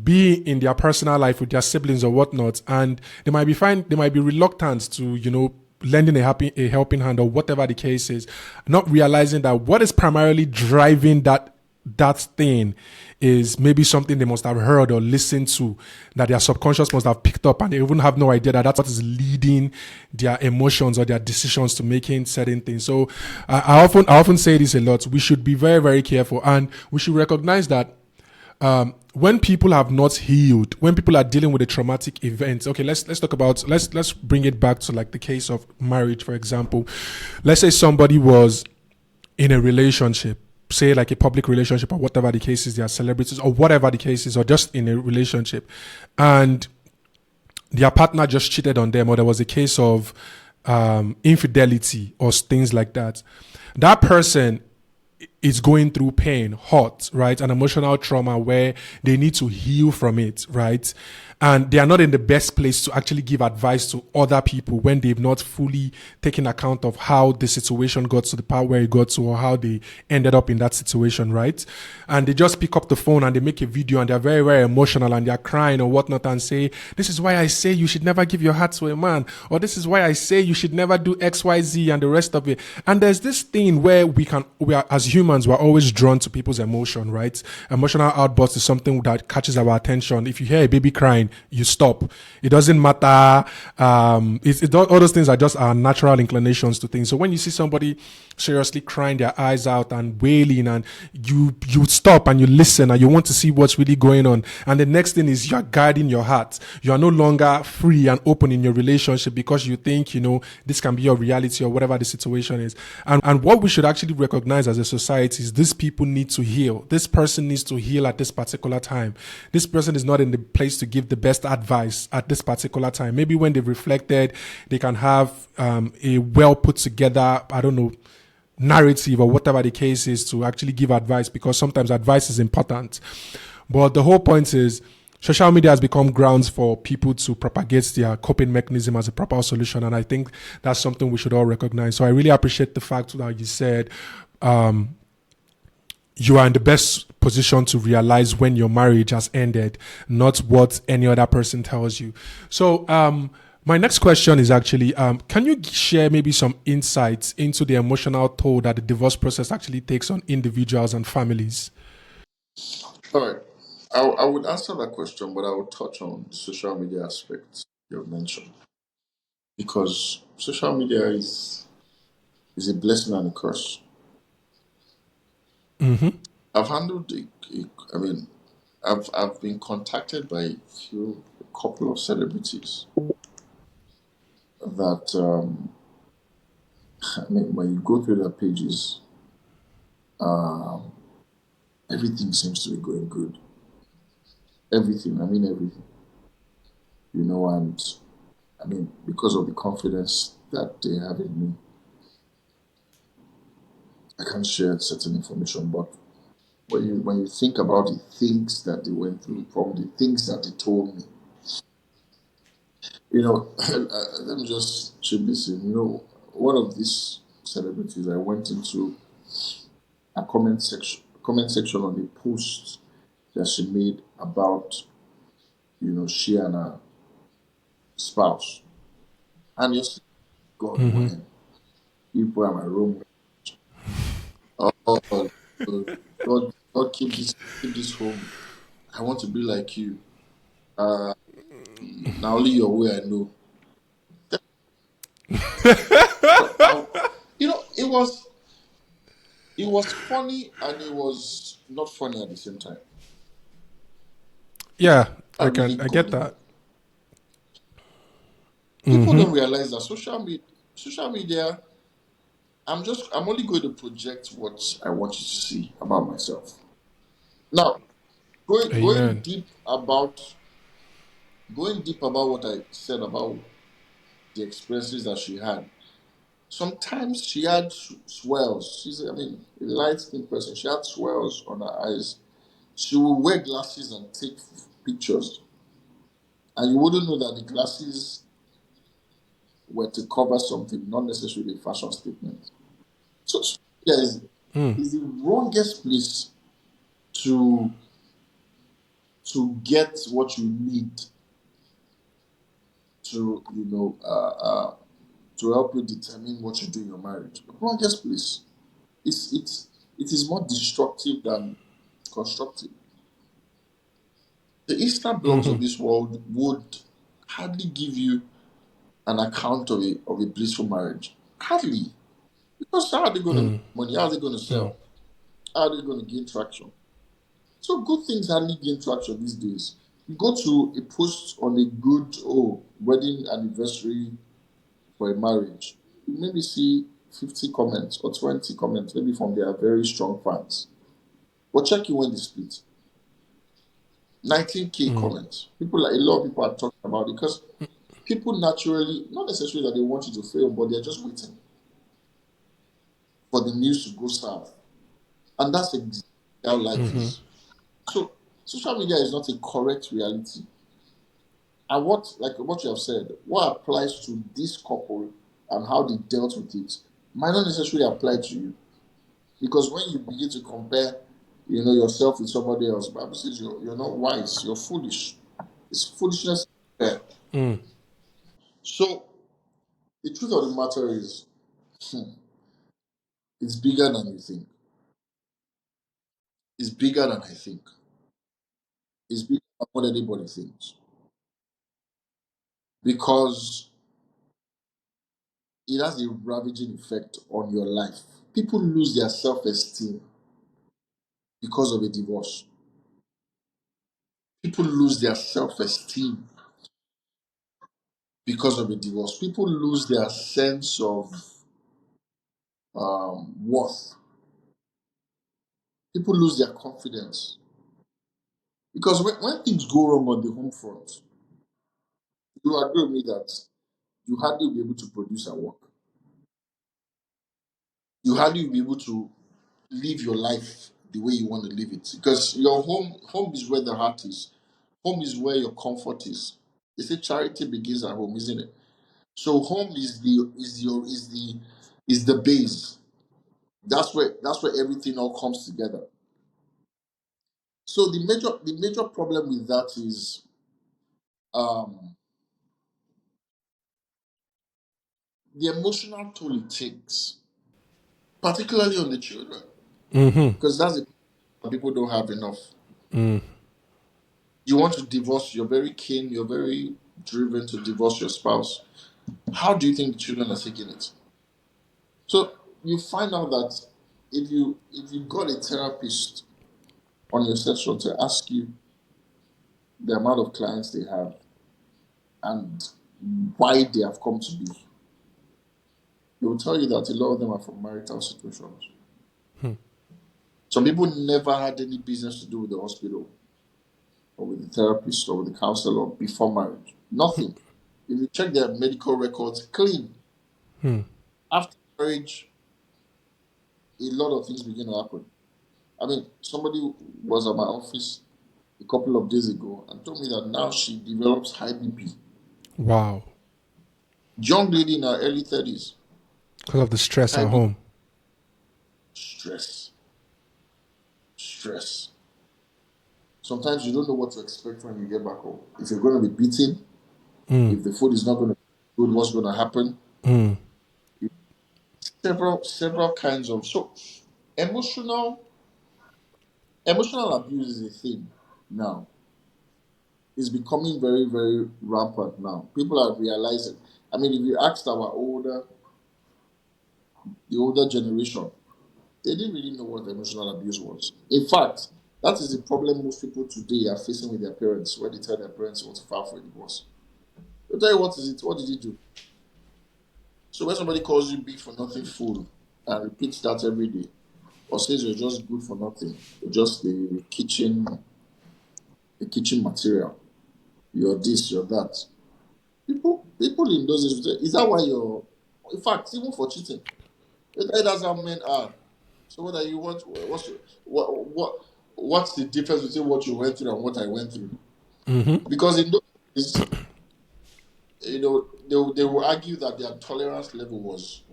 be in their personal life with their siblings or whatnot, and they might be reluctant to, lending a helping hand or whatever the case is, not realizing that what is primarily driving that thing is maybe something they must have heard or listened to, that their subconscious must have picked up, and they even have no idea that that's what is leading their emotions or their decisions to making certain things. So I often say this a lot. We should be very, very careful, and we should recognize that when people have not healed, when people are dealing with a traumatic event, okay, let's talk about, let's bring it back to like the case of marriage, for example. Let's say somebody was in a relationship, say like a public relationship or whatever the case is, they are celebrities or whatever the case is, or just in a relationship, and their partner just cheated on them, or there was a case of infidelity or things like that. That person is going through pain, hurt, right? An emotional trauma where they need to heal from it, right? And they are not in the best place to actually give advice to other people when they've not fully taken account of how the situation got to the part where it got to, or how they ended up in that situation, right? And they just pick up the phone and they make a video and they're very, very emotional and they're crying or whatnot and say, this is why I say you should never give your heart to a man, or this is why I say you should never do X, Y, Z and the rest of it. And there's this thing where we are, as humans, we're always drawn to people's emotion, right? Emotional outburst is something that catches our attention. If you hear a baby crying, you stop. It doesn't matter. All those things are just our natural inclinations to things. So when you see somebody seriously crying their eyes out and wailing, and you stop and you listen and you want to see what's really going on. And the next thing is you're guarding your heart. You are no longer free and open in your relationship because you think, this can be your reality or whatever the situation is. And what we should actually recognize as a society is these people need to heal. This person needs to heal at this particular time. This person is not in the place to give the best advice at this particular time. Maybe when they've reflected, they can have a well put together, narrative or whatever the case is to actually give advice, because sometimes advice is important. But the whole point is, social media has become grounds for people to propagate their coping mechanism as a proper solution. And I think that's something we should all recognize. So I really appreciate the fact that you said you are in the best position to realize when your marriage has ended, not what any other person tells you. So my next question is actually, can you share maybe some insights into the emotional toll that the divorce process actually takes on individuals and families? All right. I would answer that question, but I would touch on the social media aspect you mentioned, because social media is a blessing and a curse. Mm-hmm. I've handled I mean, I've been contacted by a couple of celebrities that when you go through their pages, um, everything seems to be going good. Everything, I mean everything, and because of the confidence that they have in me, I can't share certain information. But when you think about the things that they went through, from the things that they told me, let me just chip this in. One of these celebrities, I went into a comment section on a post that she made about she and her spouse, and you see, God, Mm-hmm. when people are my room, oh God, keep this home. I want to be like you. Uh, Now only your way I know. But it was funny and it was not funny at the same time. Yeah, That really I got get me. that. People Mm-hmm. don't realize that social media I'm only going to project what I want you to see about myself. Now, going Amen. deep about what I said about the experiences that she had. Sometimes she had swells. I mean, a light skinned person. She had swells on her eyes. She would wear glasses and take pictures, and you wouldn't know that the glasses were to cover something, not necessarily a fashion statement. So social media is the wrongest place to get what you need to to help you determine what you do in your marriage. The wrongest place. It is more destructive than constructive. The Insta blogs of this world would hardly give you an account of a blissful marriage. Hardly. Because how are they going to make money? How are they going to sell? How are they going to gain traction? So good things hardly gain traction these days. You go to a post on a good wedding anniversary for a marriage, you maybe see 50 comments or 20 comments, maybe from their very strong fans. But check it when they split. 19K comments. A lot of people are talking about it because people naturally, not necessarily that they want you to fail, but they're just waiting for the news to go south. And that's exactly how life is. So social media is not a correct reality. And what you have said, what applies to this couple and how they dealt with it might not necessarily apply to you. Because when you begin to compare, yourself with somebody else, Bible says you're not wise, you're foolish. It's foolishness. Yeah. So the truth of the matter is, it's bigger than you think. It's bigger than I think. It's bigger than what anybody thinks. Because it has a ravaging effect on your life. People lose their self-esteem because of a divorce. People lose their self-esteem because of a divorce. People lose their sense of worth. People lose their confidence. Because when things go wrong on the home front, you agree with me that you hardly will be able to produce at work. You hardly will be able to live your life the way you want to live it. Because your home is where the heart is. Home is where your comfort is. They say charity begins at home, isn't it? So home is the base. That's where everything all comes together. So the major problem with that is um, the emotional toll it takes, particularly on the children, because that's the people don't have enough. You want to divorce, you're very keen, you're very driven to divorce your spouse. How do you think the children are taking it? So you find out that if you got a therapist on your session to ask you the amount of clients they have and why they have come to be, they will tell you that a lot of them are from marital situations. Some people never had any business to do with the hospital or with the therapist or with the counselor before marriage. Nothing. If you check their medical records, clean. After marriage, a lot of things begin to happen. I mean, somebody was at my office a couple of days ago and told me that now she develops high BP. Wow. Young lady in her early 30s, Because of the stress high at BP, home. stress, stress. Sometimes you don't know what to expect when you get back home. If you're going to be beaten, if the food is not going to be good, what's going to happen? Several kinds of emotional emotional abuse is a thing now. It's becoming very, very rampant now. People are realizing. I mean, if you asked the older generation, they didn't really know what emotional abuse was. In fact, that is the problem most people today are facing with their parents when they tell their parents they want to file for a divorce. They'll tell you what is it, what did you do? So when somebody calls you big for nothing fool, and repeats that every day, or says you're just good for nothing, you're just the kitchen material, you're this, you're that. People in those days, will say, is that why you're? In fact, even for cheating, that's how men are. So what are you? What's the difference between what you went through and what I went through? Because in those days, they will argue that their tolerance level was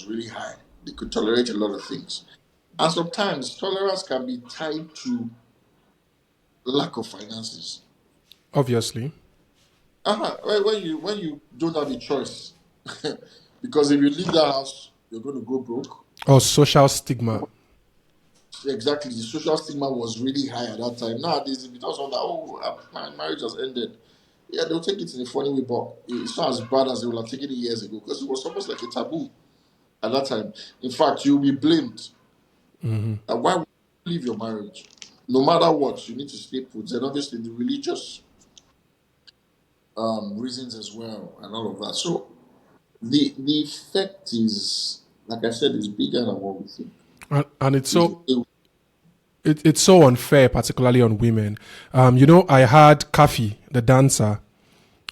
really high. They could tolerate a lot of things, and sometimes tolerance can be tied to lack of finances. Obviously. When you don't have a choice, because if you leave the house, you're going to go broke. Or social stigma. Exactly, the social stigma was really high at that time. Nowadays, if you tell someone that, my marriage has ended, yeah, they'll take it in a funny way, but it's not as bad as they would have taken it years ago because it was almost like a taboo at that time. In fact, you'll be blamed. Why would you leave your marriage? No matter what, you need to stay put. And obviously, the religious reasons as well, and all of that. So the effect is, like I said, is bigger than what we think. And it's Is so it's so unfair, particularly on women. I had Kafi, the dancer,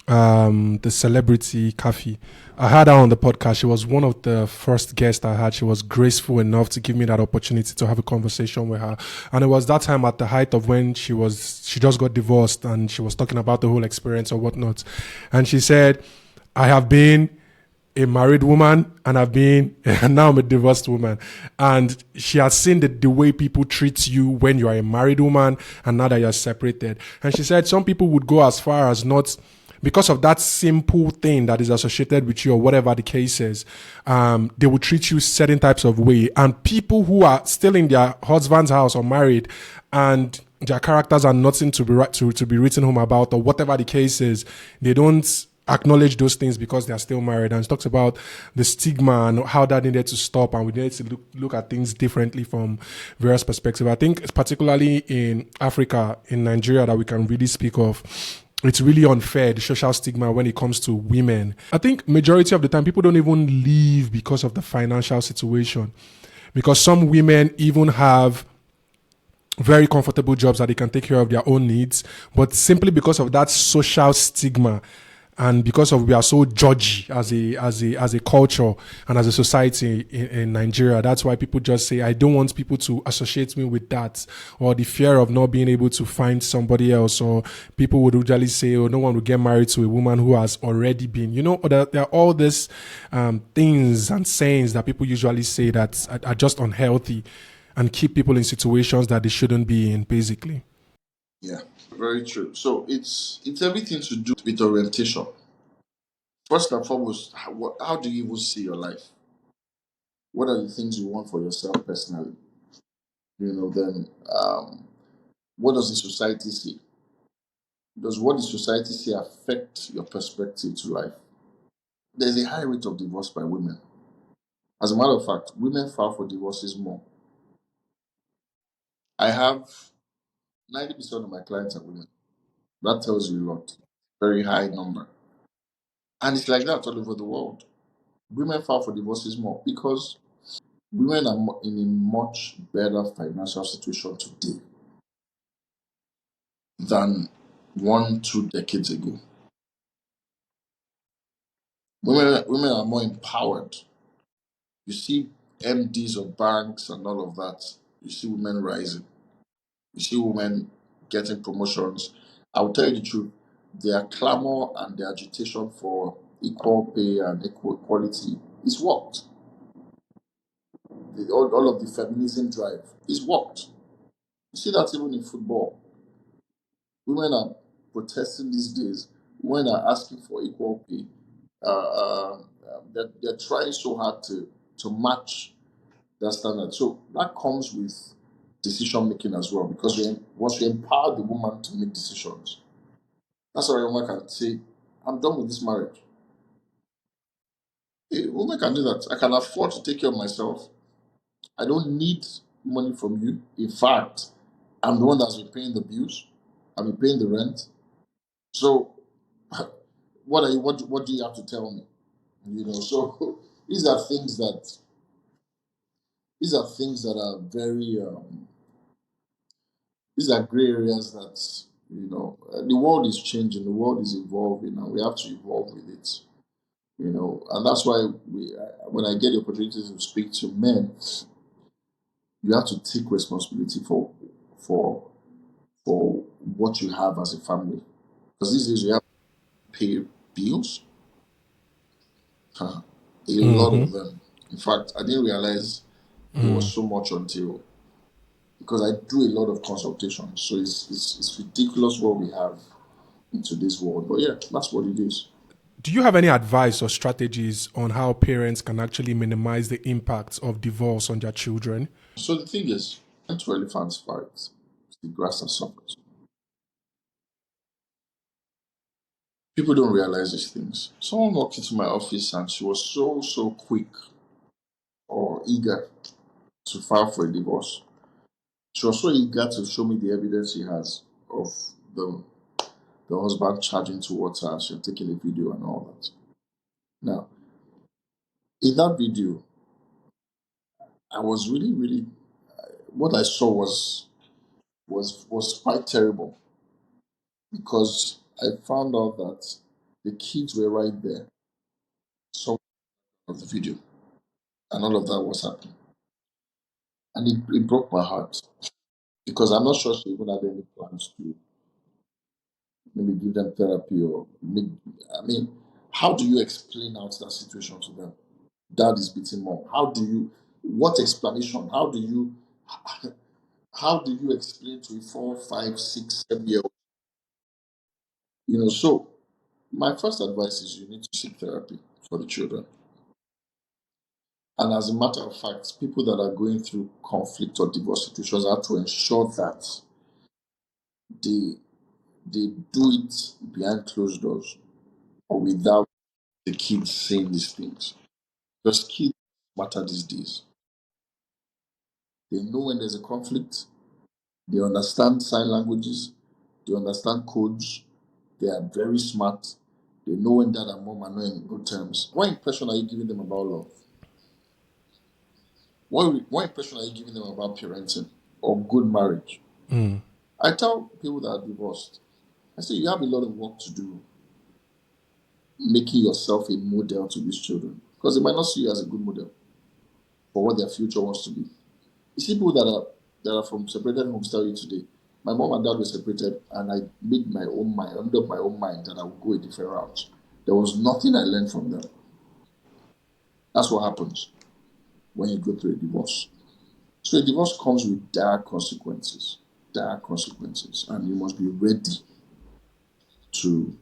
the celebrity Kafi. I had her on the podcast. She was one of the first guests I had. She was graceful enough to give me that opportunity to have a conversation with her. And it was that time at the height of when she just got divorced and she was talking about the whole experience or whatnot. And she said, I have been a married woman and I've been and now I'm a divorced woman, and she has seen the way people treat you when you are a married woman and now that you're separated. And she said some people would go as far as not, because of that simple thing that is associated with you or whatever the case is, they will treat you certain types of way. And people who are still in their husband's house or married and their characters are nothing to be written home about or whatever the case is, they don't acknowledge those things because they are still married. And it talks about the stigma and how that needed to stop, and we needed to look at things differently from various perspectives. I think it's particularly in Africa, in Nigeria, that we can really speak of. It's really unfair, the social stigma when it comes to women. I think majority of the time people don't even leave because of the financial situation, because some women even have very comfortable jobs that they can take care of their own needs, but simply because of that social stigma and because of we are so judgy as a culture and as a society in Nigeria, that's why people just say I don't want people to associate me with that, or the fear of not being able to find somebody else, or people would usually say, oh, no one will get married to a woman who has already been, or there are all these things and sayings that people usually say that are just unhealthy and keep people in situations that they shouldn't be in, basically. Yeah, very true. So it's everything to do with orientation. First and foremost, how do you even see your life? What are the things you want for yourself personally? Then what does the society see? Does what the society see affect your perspective to life? There's a high rate of divorce by women. As a matter of fact, women file for divorces more. I have 90% of my clients are women. That tells you a lot. Very high number. And it's like that all over the world. Women file for divorces more because women are in a much better financial situation today than 1, 2 decades ago. Women are more empowered. You see MDs of banks and all of that. You see women rising. You see women getting promotions. I'll tell you the truth. Their clamor and their agitation for equal pay and equal equality is worked. All of the feminism drive is worked. You see that even in football. Women are protesting these days. Women are asking for equal pay. They're trying so hard to match that standard. So that comes with decision making as well, because once you empower the woman to make decisions, that's why a woman can say, I'm done with this marriage. A woman can do that. I can afford to take care of myself. I don't need money from you. In fact, I'm the one that's been paying the bills. I've been paying the rent. So what do you have to tell me? So these are things that These are things that are very, these are gray areas that, the world is changing, the world is evolving, and we have to evolve with it. And that's why when I get the opportunity to speak to men, you have to take responsibility for for what you have as a family. Because these days you have to pay bills, a lot Mm-hmm. of them. In fact, I didn't realize there was so much until because I do a lot of consultations. So it's ridiculous what we have in today's world. But yeah, that's what it is. Do you have any advice or strategies on how parents can actually minimize the impacts of divorce on their children? So the thing is, to elephants fight, the grass that suffers. People don't realize these things. Someone walked into my office and she was so quick or eager to file for a divorce. She was so eager to show me the evidence she has of the the husband charging towards her. She had taken a video and all that. Now, in that video, I was really what I saw was quite terrible because I found out that the kids were right there, saw of the video, and all of that was happening. And it broke my heart because I'm not sure she even had any plans to maybe give them therapy or make, I mean, how do you explain out that situation to them? Dad is beating mom. What explanation? How do you explain to a 4, 5, 6, 7 year old? So my first advice is you need to seek therapy for the children. And as a matter of fact, people that are going through conflict or divorce situations have to ensure that they they do it behind closed doors or without the kids saying these things. Because kids matter these days. They know when there's a conflict, they understand sign languages, they understand codes, they are very smart, they know when dad and mom are not in good terms. What impression are you giving them about love? What impression are you giving them about parenting or good marriage? I tell people that are divorced, I say you have a lot of work to do making yourself a model to these children because they might not see you as a good model for what their future wants to be. You see people that are from separated homes tell you today, my mom and dad were separated and I made my own mind, I made up my own mind that I would go a different route. There was nothing I learned from them. That's what happens when you go through a divorce. So a divorce comes with dire consequences, and you must be ready to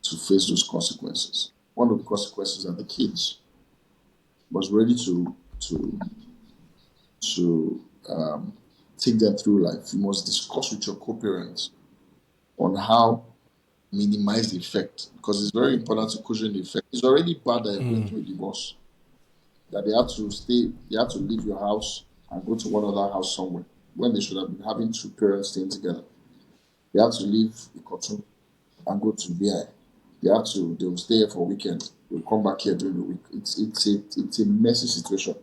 to face those consequences. One of the consequences are the kids was ready to take them through life. You must discuss with your co-parents on how minimize the effect because it's very important to cushion the effect. It's already bad that you're going through a divorce, that they have to leave your house and go to one other house somewhere when they should have been having two parents staying together. They have to leave Ikotu and go to VI. They will stay here for a weekend. They'll come back here during the week. It's a messy situation.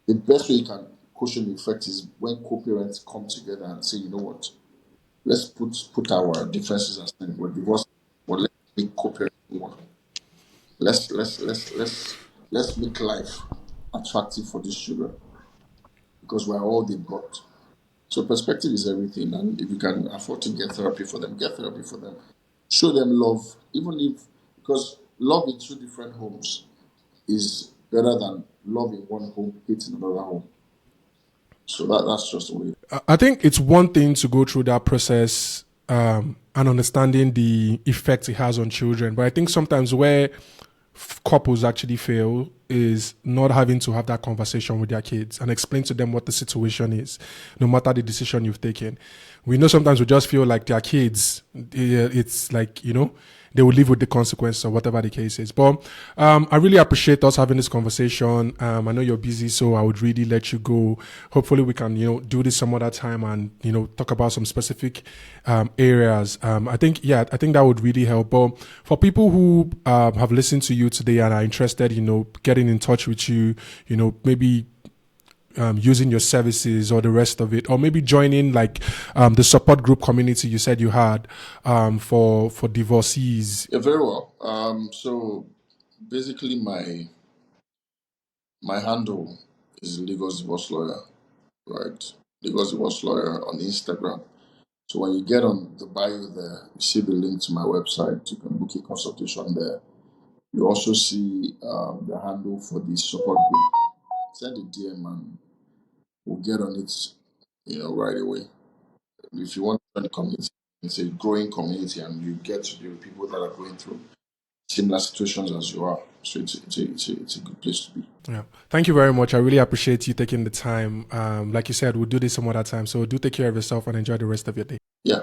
The best way you can cushion the effect is when co-parents come together and say, you know what, let's put our differences aside. We're divorced, but let's make co-parents one. Let's make life attractive for these children because we're all they've got. So perspective is everything, and if you can afford to get therapy for them, get therapy for them. Show them love, even if because love in two different homes is better than love in one home, hate in another home. So that's just the way. I think it's one thing to go through that process and understanding the effect it has on children. But I think sometimes where couples actually fail is not having to have that conversation with their kids and explain to them what the situation is, no matter the decision you've taken. We know sometimes we just feel like their kids, it's like, they will live with the consequences or whatever the case is. But I really appreciate us having this conversation. I know you're busy, so I would really let you go. Hopefully we can, do this some other time and, talk about some specific areas. I think that would really help. But for people who have listened to you today and are interested, getting in touch with you, maybe using your services or the rest of it, or maybe joining like the support group community you said you had for divorcees? Yeah, very well. So basically, my handle is Lagos Divorce Lawyer, right? Lagos Divorce Lawyer on Instagram. So when you get on the bio there, you see the link to my website. You can book a consultation there. You also see the handle for the support group. Send a DM and we'll get on it, right away. If you want to join the community, it's a growing community, and you get to be with people that are going through similar situations as you are. So it's a good place to be. Yeah. Thank you very much. I really appreciate you taking the time. Like you said, we'll do this some other time. So do take care of yourself and enjoy the rest of your day. Yeah.